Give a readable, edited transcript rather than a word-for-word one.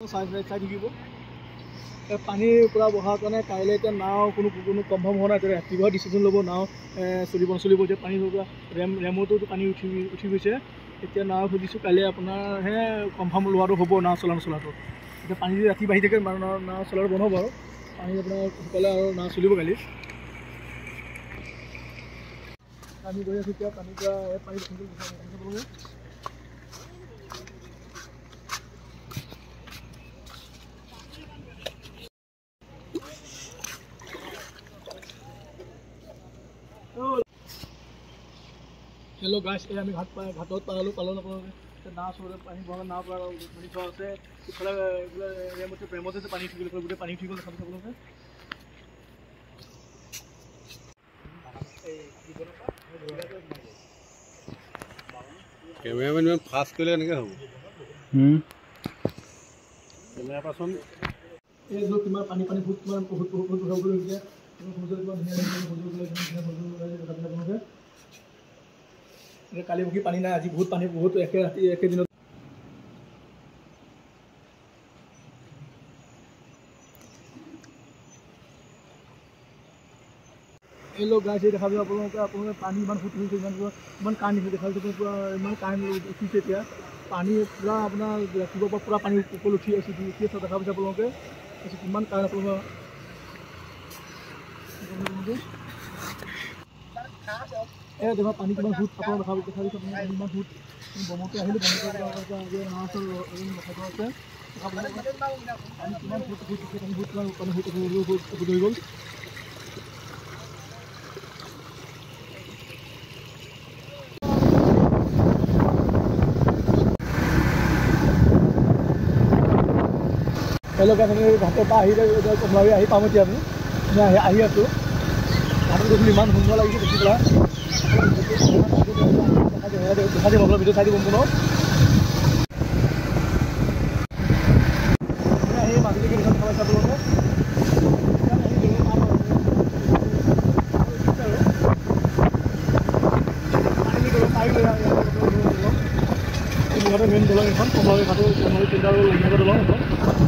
চাই থাকিব পানীৰ পৰা বহাৰ কাৰণে কাইলৈ এতিয়া নাও কোনো কনফাৰ্ম হোৱা নাই ৰাতিপুৱা ডিচিশ্যন ল'ব নাও চলিব নচলিব এতিয়া পানী পৰা ৰেমতো পানী উঠি গৈছে এতিয়া নাও সুধিছোঁ কাইলৈ আপোনাৰহে কনফাৰ্ম লোৱাটো হ'ব নাও নচলাটো এতিয়া পানী যদি ৰাতি বাঢ়ি থাকে নাও চলাটো বন্ধ হ'ব আৰু পানী আপোনাৰ শুকালে আৰু নাও চলিব কালি আমি গৈ আছোঁ এতিয়া পানীৰ পৰা পানী হেল্ল' গাইছ এই আমি ঘাটত পালোঁ আপোনালোকে নাও চলালে পানী বহা নাও পৰা পানী থোৱা আছে ইফালে প্ৰেমতে পানী উঠি গ'ল গোটেই পানী উঠি গ'ল দেখা আপোনালোকে কেমেৰামেন ইমান ফাষ্ট কৰিলে কেনেকৈ হ'ব কেমেৰা পাৰ্চন এই ধৰক কিমান পানী ভূত কিমান বহুত হৈছে কালি বহি পানী নাই আজি বহুত পানী বহুত একেদিনত এই লোক গাইছে দেখা যাব আপোনালোকে পানী ইমান ফুট হৈছে ইমান কাৰেণ্ট দিছে দেখা যাব পূৰা ইমান কাৰেণ্ট উঠিছে এতিয়া পানী পূৰা আপোনাৰ ৰাতিপুৱাৰ পৰা পূৰা পানী ওপৰত উঠি আছে দেখা পাইছে আপোনালোকে কিমান কাৰেণ্ট আপোনালোকৰ এই দেখা পানী কিমান ফুট আপোনাৰ দেখা পাইছে পানী ইমান ফুট বমতে আহিলে নাও আছে পানী কিমান ফুট পানী ফুট হৈ গ'ল তেওঁলোকে ঘাটৰ পৰা আহি পাম এতিয়া আমি আহি আছোঁ ঘাটত গৈছিলোঁ ইমান সুন্দৰ লাগিছে দেখি পেলাই দেখা দিব আপোনাৰ ভিডিঅ' চাই দিব সম্পূৰ্ণ আহি মাজুলী কেইখন খাবাইছে আপোনালোকে মেইন দলং এখন কমলাবাৰী ঘাটৰ কমলাবাৰী চিন্তা দলং এখন